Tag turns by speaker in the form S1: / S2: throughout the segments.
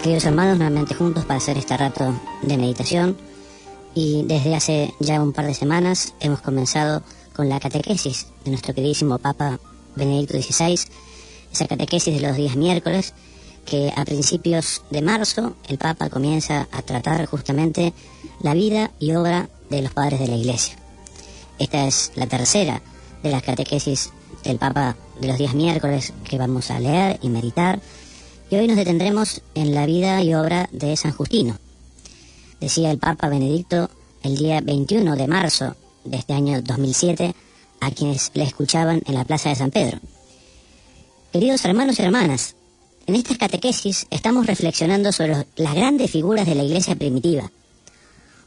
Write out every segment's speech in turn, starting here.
S1: Queridos hermanos, nuevamente juntos para hacer este rato de meditación, y desde hace ya un par de semanas hemos comenzado con la catequesis de nuestro queridísimo Papa Benedicto XVI, esa catequesis de los días miércoles, que a principios de marzo el Papa comienza a tratar justamente la vida y obra de los padres de la Iglesia. Esta es la tercera de las catequesis del Papa de los días miércoles que vamos a leer y meditar, y hoy nos detendremos en la vida y obra de San Justino. Decía el Papa Benedicto el día 21 de marzo de este año 2007 a quienes le escuchaban en la Plaza de San Pedro: queridos hermanos y hermanas, en estas catequesis estamos reflexionando sobre las grandes figuras de la Iglesia primitiva.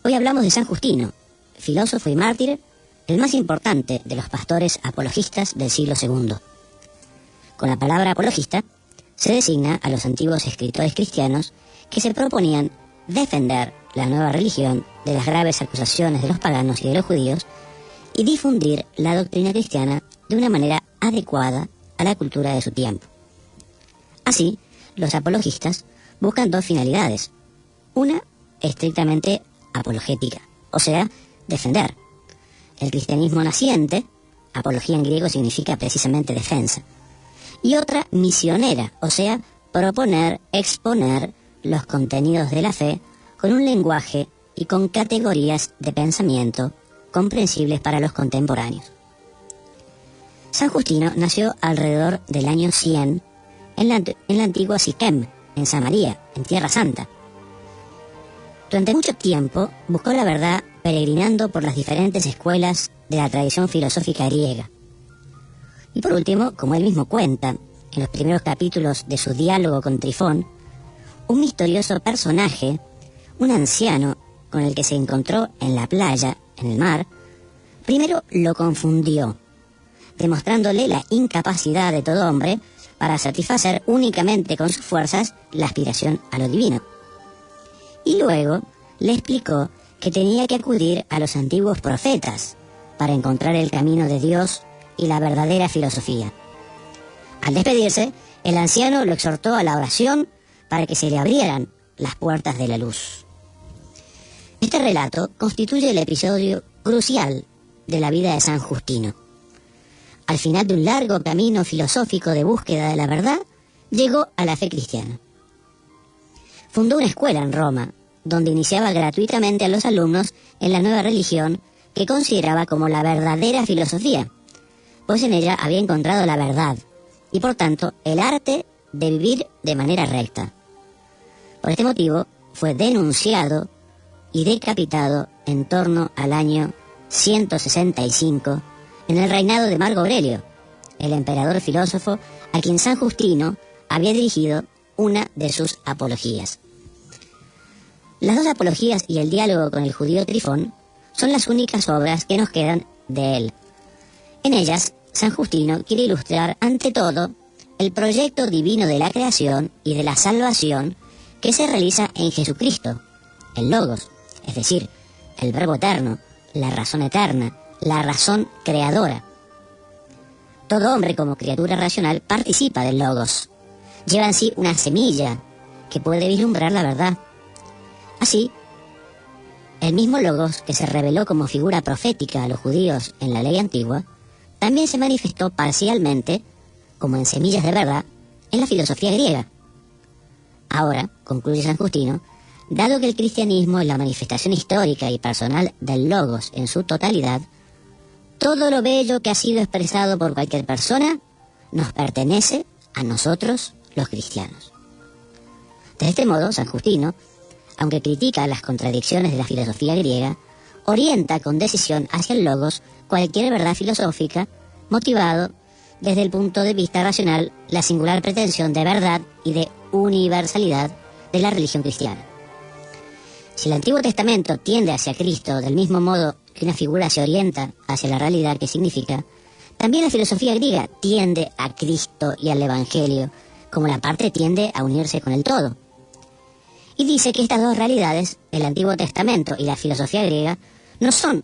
S1: Hoy hablamos de San Justino, filósofo y mártir, el más importante de los pastores apologistas del siglo II. Con la palabra apologista se designa a los antiguos escritores cristianos que se proponían defender la nueva religión de las graves acusaciones de los paganos y de los judíos y difundir la doctrina cristiana de una manera adecuada a la cultura de su tiempo. Así, los apologistas buscan dos finalidades: una estrictamente apologética, o sea, defender el cristianismo naciente, apología en griego significa precisamente defensa, y otra misionera, o sea, proponer, exponer los contenidos de la fe con un lenguaje y con categorías de pensamiento comprensibles para los contemporáneos. San Justino nació alrededor del año 100 en la antigua Siquem, en Samaria, en Tierra Santa. Durante mucho tiempo buscó la verdad peregrinando por las diferentes escuelas de la tradición filosófica griega. Y por último, como él mismo cuenta en los primeros capítulos de su diálogo con Trifón, un misterioso personaje, un anciano con el que se encontró en la playa, en el mar, primero lo confundió, demostrándole la incapacidad de todo hombre para satisfacer únicamente con sus fuerzas la aspiración a lo divino. Y luego le explicó que tenía que acudir a los antiguos profetas para encontrar el camino de Dios y la verdadera filosofía. Al despedirse, el anciano lo exhortó a la oración para que se le abrieran las puertas de la luz. Este relato constituye el episodio crucial de la vida de San Justino. Al final de un largo camino filosófico de búsqueda de la verdad, llegó a la fe cristiana. Fundó una escuela en Roma, donde iniciaba gratuitamente a los alumnos en la nueva religión que consideraba como la verdadera filosofía, pues en ella había encontrado la verdad y por tanto el arte de vivir de manera recta. Por este motivo fue denunciado y decapitado en torno al año 165 en el reinado de Marco Aurelio, el emperador filósofo a quien San Justino había dirigido una de sus apologías. Las dos apologías y el diálogo con el judío Trifón son las únicas obras que nos quedan de él. En ellas, San Justino quiere ilustrar ante todo el proyecto divino de la creación y de la salvación que se realiza en Jesucristo, el Logos, es decir, el Verbo eterno, la razón eterna, la razón creadora. Todo hombre como criatura racional participa del Logos, lleva en sí una semilla que puede vislumbrar la verdad. Así, el mismo Logos que se reveló como figura profética a los judíos en la ley antigua, también se manifestó parcialmente, como en semillas de verdad, en la filosofía griega. Ahora, concluye San Justino, dado que el cristianismo es la manifestación histórica y personal del Logos en su totalidad, todo lo bello que ha sido expresado por cualquier persona nos pertenece a nosotros los cristianos. De este modo, San Justino, aunque critica las contradicciones de la filosofía griega, orienta con decisión hacia el Logos cualquier verdad filosófica, motivado desde el punto de vista racional la singular pretensión de verdad y de universalidad de la religión cristiana. Si el Antiguo Testamento tiende hacia Cristo del mismo modo que una figura se orienta hacia la realidad que significa, también la filosofía griega tiende a Cristo y al Evangelio, como la parte tiende a unirse con el todo. Y dice que estas dos realidades, el Antiguo Testamento y la filosofía griega, son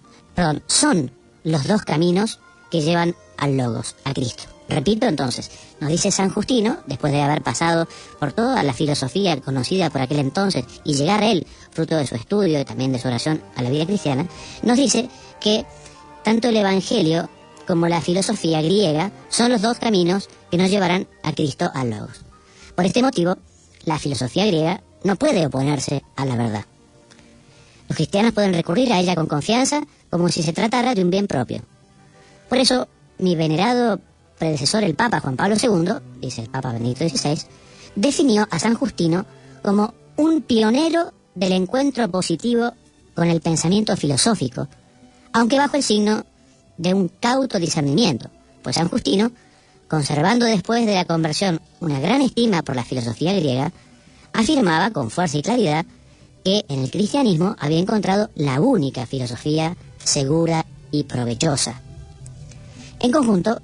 S1: los dos caminos que llevan al Logos, a Cristo. Repito entonces, nos dice San Justino, después de haber pasado por toda la filosofía conocida por aquel entonces y llegar a él, fruto de su estudio y también de su oración a la vida cristiana, nos dice que tanto el Evangelio como la filosofía griega son los dos caminos que nos llevarán a Cristo al Logos. Por este motivo, la filosofía griega no puede oponerse a la verdad. Los cristianos pueden recurrir a ella con confianza como si se tratara de un bien propio. Por eso, mi venerado predecesor, el Papa Juan Pablo II, dice el Papa Benedicto XVI, definió a San Justino como un pionero del encuentro positivo con el pensamiento filosófico, aunque bajo el signo de un cauto discernimiento, pues San Justino, conservando después de la conversión una gran estima por la filosofía griega, afirmaba con fuerza y claridad que en el cristianismo había encontrado la única filosofía segura y provechosa. En conjunto,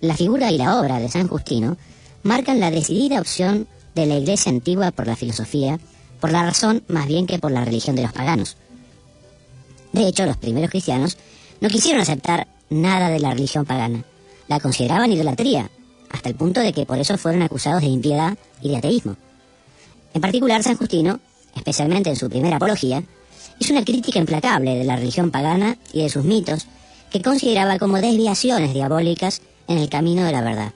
S1: la figura y la obra de San Justino marcan la decidida opción de la Iglesia antigua por la filosofía, por la razón más bien que por la religión de los paganos. De hecho, los primeros cristianos no quisieron aceptar nada de la religión pagana, la consideraban idolatría, hasta el punto de que por eso fueron acusados de impiedad y de ateísmo. En particular, San Justino, especialmente en su primera apología, hizo una crítica implacable de la religión pagana y de sus mitos, que consideraba como desviaciones diabólicas en el camino de la verdad.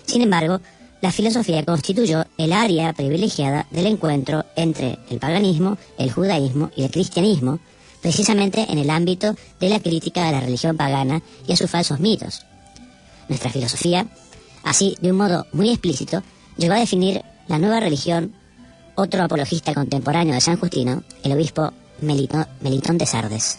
S1: Sin embargo, la filosofía constituyó el área privilegiada del encuentro entre el paganismo, el judaísmo y el cristianismo, precisamente en el ámbito de la crítica a la religión pagana y a sus falsos mitos. Nuestra filosofía, así de un modo muy explícito, llegó a definir la nueva religión otro apologista contemporáneo de San Justino, el obispo Melitón de Sardes.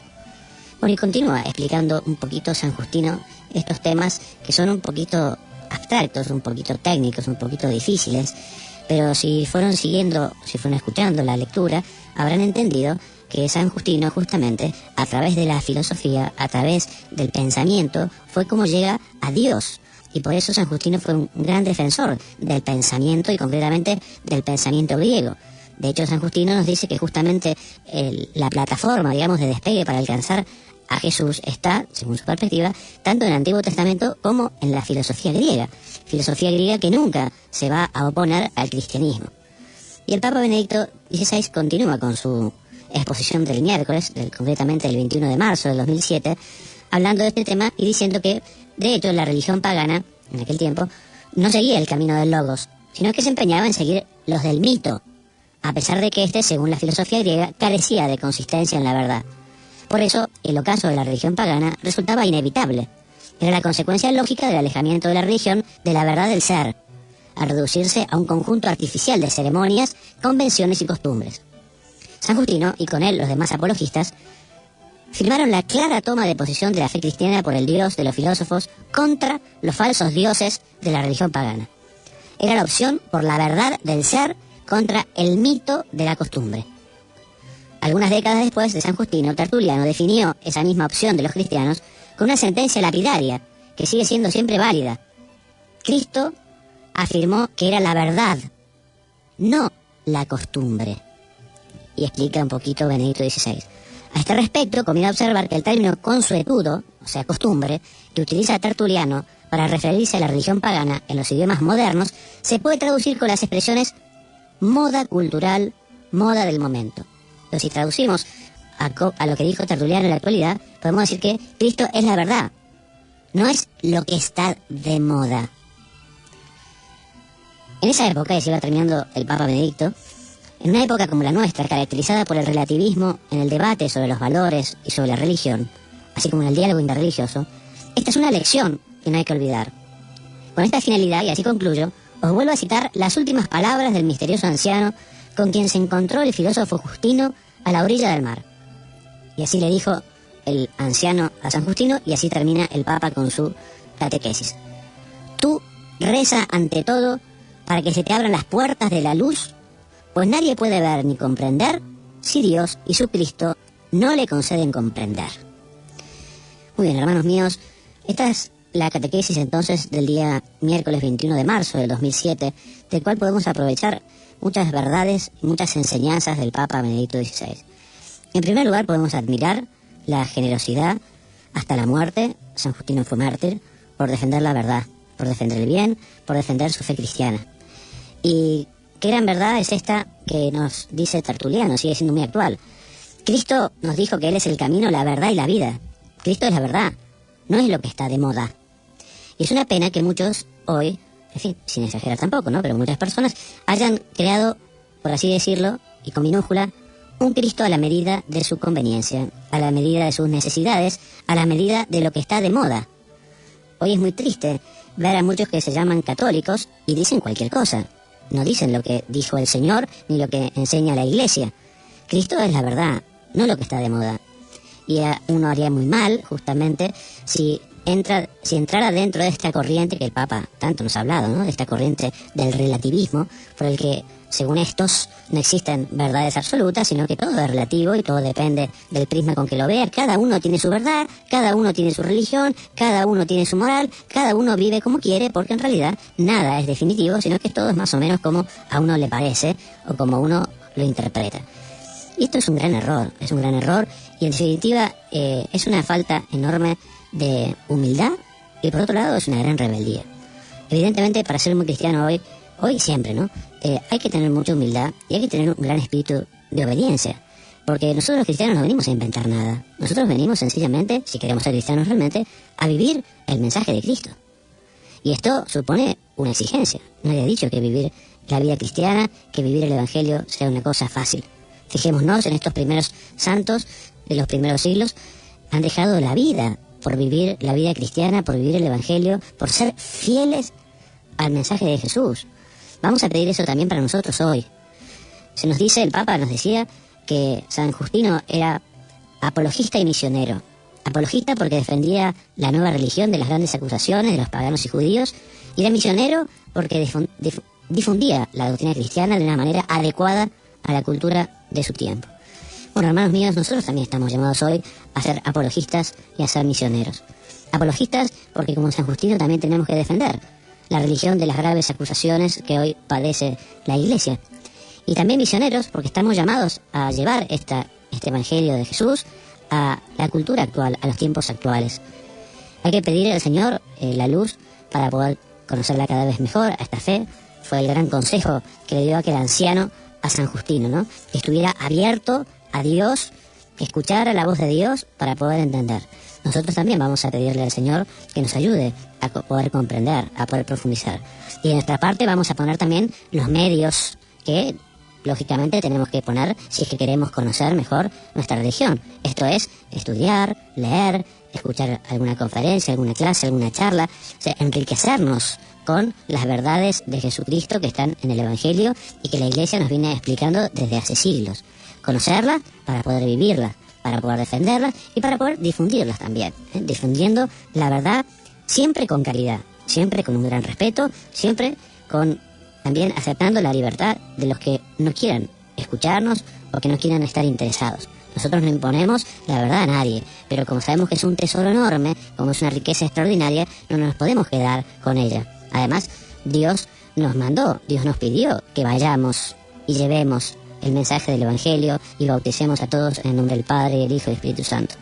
S1: Bueno, y continúa explicando un poquito San Justino estos temas que son un poquito abstractos, un poquito técnicos, un poquito difíciles, pero si fueron escuchando la lectura, habrán entendido que San Justino justamente a través de la filosofía, a través del pensamiento, fue como llega a Dios. Y por eso San Justino fue un gran defensor del pensamiento y concretamente del pensamiento griego. De hecho, San Justino nos dice que justamente la plataforma, digamos, de despegue para alcanzar a Jesús está, según su perspectiva, tanto en el Antiguo Testamento como en la filosofía griega que nunca se va a oponer al cristianismo. Y el Papa Benedicto XVI continúa con su exposición del miércoles, concretamente el 21 de marzo del 2007, hablando de este tema y diciendo que, de hecho, la religión pagana, en aquel tiempo, no seguía el camino del logos, sino que se empeñaba en seguir los del mito, a pesar de que éste, según la filosofía griega, carecía de consistencia en la verdad. Por eso, el ocaso de la religión pagana resultaba inevitable. Era la consecuencia lógica del alejamiento de la religión de la verdad del ser, al reducirse a un conjunto artificial de ceremonias, convenciones y costumbres. San Justino, y con él los demás apologistas, firmaron la clara toma de posición de la fe cristiana por el Dios de los filósofos contra los falsos dioses de la religión pagana. Era la opción por la verdad del ser contra el mito de la costumbre. Algunas décadas después de San Justino, Tertuliano definió esa misma opción de los cristianos con una sentencia lapidaria que sigue siendo siempre válida. Cristo afirmó que era la verdad, no la costumbre. Y explica un poquito Benedicto XVI. A este respecto, conviene observar que el término consuetudo, o sea, costumbre, que utiliza Tertuliano para referirse a la religión pagana en los idiomas modernos, se puede traducir con las expresiones moda cultural, moda del momento. Pero si traducimos a lo que dijo Tertuliano en la actualidad, podemos decir que Cristo es la verdad, no es lo que está de moda. En esa época, y se iba terminando el Papa Benedicto, en una época como la nuestra, caracterizada por el relativismo en el debate sobre los valores y sobre la religión, así como en el diálogo interreligioso, esta es una lección que no hay que olvidar. Con esta finalidad, y así concluyo, os vuelvo a citar las últimas palabras del misterioso anciano con quien se encontró el filósofo Justino a la orilla del mar. Y así le dijo el anciano a San Justino, y así termina el Papa con su catequesis. Tú reza ante todo para que se te abran las puertas de la luz, pues nadie puede ver ni comprender si Dios y su Cristo no le conceden comprender. Muy bien, hermanos míos, esta es la catequesis entonces del día miércoles 21 de marzo del 2007, del cual podemos aprovechar muchas verdades y muchas enseñanzas del Papa Benedicto XVI. En primer lugar, podemos admirar la generosidad hasta la muerte. San Justino fue mártir por defender la verdad, por defender el bien, por defender su fe cristiana. Y qué gran verdad es esta que nos dice Tertuliano, sigue siendo muy actual. Cristo nos dijo que Él es el camino, la verdad y la vida. Cristo es la verdad, no es lo que está de moda. Y es una pena que muchos hoy, en fin, sin exagerar tampoco, ¿no?, pero muchas personas hayan creado, por así decirlo, y con minúscula, un Cristo a la medida de su conveniencia, a la medida de sus necesidades, a la medida de lo que está de moda. Hoy es muy triste ver a muchos que se llaman católicos y dicen cualquier cosa. No dicen lo que dijo el Señor ni lo que enseña la Iglesia. Cristo es la verdad, no lo que está de moda. Y uno haría muy mal, justamente, si entrara dentro de esta corriente que el Papa tanto nos ha hablado, ¿no?, de esta corriente del relativismo, por el que, según estos, no existen verdades absolutas, sino que todo es relativo y todo depende del prisma con que lo veas. Cada uno tiene su verdad, cada uno tiene su religión, cada uno tiene su moral, cada uno vive como quiere, porque en realidad nada es definitivo, sino que todo es más o menos como a uno le parece o como uno lo interpreta. Y esto es un gran error, y en definitiva es una falta enorme de humildad y por otro lado es una gran rebeldía. Evidentemente, para ser muy cristiano hoy siempre, ¿no?, hay que tener mucha humildad y hay que tener un gran espíritu de obediencia, porque nosotros los cristianos no venimos a inventar nada. Nosotros venimos sencillamente, si queremos ser cristianos realmente, a vivir el mensaje de Cristo. Y esto supone una exigencia. Nadie ha dicho que vivir la vida cristiana, que vivir el Evangelio sea una cosa fácil. Fijémonos en estos primeros santos de los primeros siglos, han dejado la vida por vivir la vida cristiana, por vivir el Evangelio, por ser fieles al mensaje de Jesús. Vamos a pedir eso también para nosotros hoy. Se nos dice, el Papa nos decía, que San Justino era apologista y misionero. Apologista porque defendía la nueva religión de las grandes acusaciones de los paganos y judíos, y era misionero porque difundía la doctrina cristiana de una manera adecuada a la cultura de su tiempo. Bueno, hermanos míos, nosotros también estamos llamados hoy a ser apologistas y a ser misioneros. Apologistas porque, como San Justino, también tenemos que defender la religión de las graves acusaciones que hoy padece la Iglesia. Y también misioneros porque estamos llamados a llevar este Evangelio de Jesús a la cultura actual, a los tiempos actuales. Hay que pedir al Señor la luz para poder conocerla cada vez mejor, a esta fe. Fue el gran consejo que le dio aquel anciano a San Justino, ¿no?, que estuviera abierto a Dios, que escuchara la voz de Dios para poder entender. Nosotros también vamos a pedirle al Señor que nos ayude a poder comprender, a poder profundizar. Y de nuestra parte vamos a poner también los medios que, lógicamente, tenemos que poner si es que queremos conocer mejor nuestra religión. Esto es estudiar, leer, escuchar alguna conferencia, alguna clase, alguna charla, o sea, enriquecernos con las verdades de Jesucristo que están en el Evangelio y que la Iglesia nos viene explicando desde hace siglos. Conocerla para poder vivirla, para poder defenderla y para poder difundirlas también, difundiendo la verdad siempre con caridad, siempre con un gran respeto, siempre con también aceptando la libertad de los que no quieran escucharnos o que no quieran estar interesados. Nosotros no imponemos la verdad a nadie, pero como sabemos que es un tesoro enorme, como es una riqueza extraordinaria, no nos podemos quedar con ella. Además, Dios nos mandó, Dios nos pidió que vayamos y llevemos el mensaje del Evangelio y bauticemos a todos en el nombre del Padre, del Hijo y del Espíritu Santo.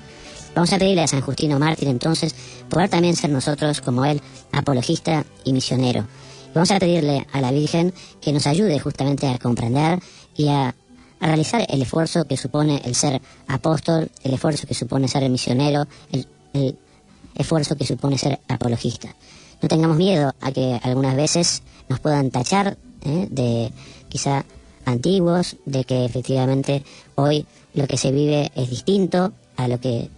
S1: Vamos a pedirle a San Justino Mártir entonces poder también ser nosotros como él, apologista y misionero. Vamos a pedirle a la Virgen que nos ayude justamente a comprender y a realizar el esfuerzo que supone el ser apóstol, el esfuerzo que supone ser el misionero, el esfuerzo que supone ser apologista. No tengamos miedo a que algunas veces nos puedan tachar de quizá antiguos, de que efectivamente hoy lo que se vive es distinto a lo que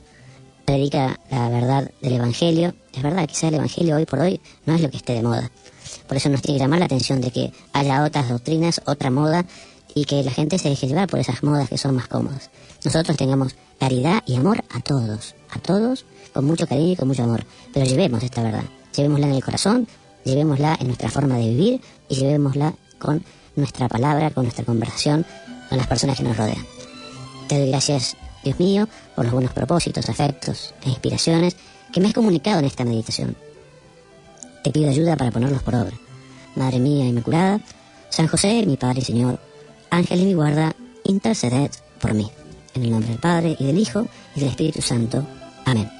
S1: predica la verdad del Evangelio. Es verdad, quizá el Evangelio hoy por hoy no es lo que esté de moda. Por eso nos tiene que llamar la atención de que haya otras doctrinas, otra moda, y que la gente se deje llevar por esas modas que son más cómodas. Nosotros tengamos caridad y amor a todos, con mucho cariño y con mucho amor, pero llevemos esta verdad, llevémosla en el corazón, llevémosla en nuestra forma de vivir y llevémosla con nuestra palabra, con nuestra conversación, con las personas que nos rodean. Te doy gracias, Dios mío, por los buenos propósitos, afectos e inspiraciones que me has comunicado en esta meditación. Te pido ayuda para ponerlos por obra. Madre mía Inmaculada, San José, mi Padre y Señor, Ángel de mi guarda, interceded por mí. En el nombre del Padre, y del Hijo, y del Espíritu Santo. Amén.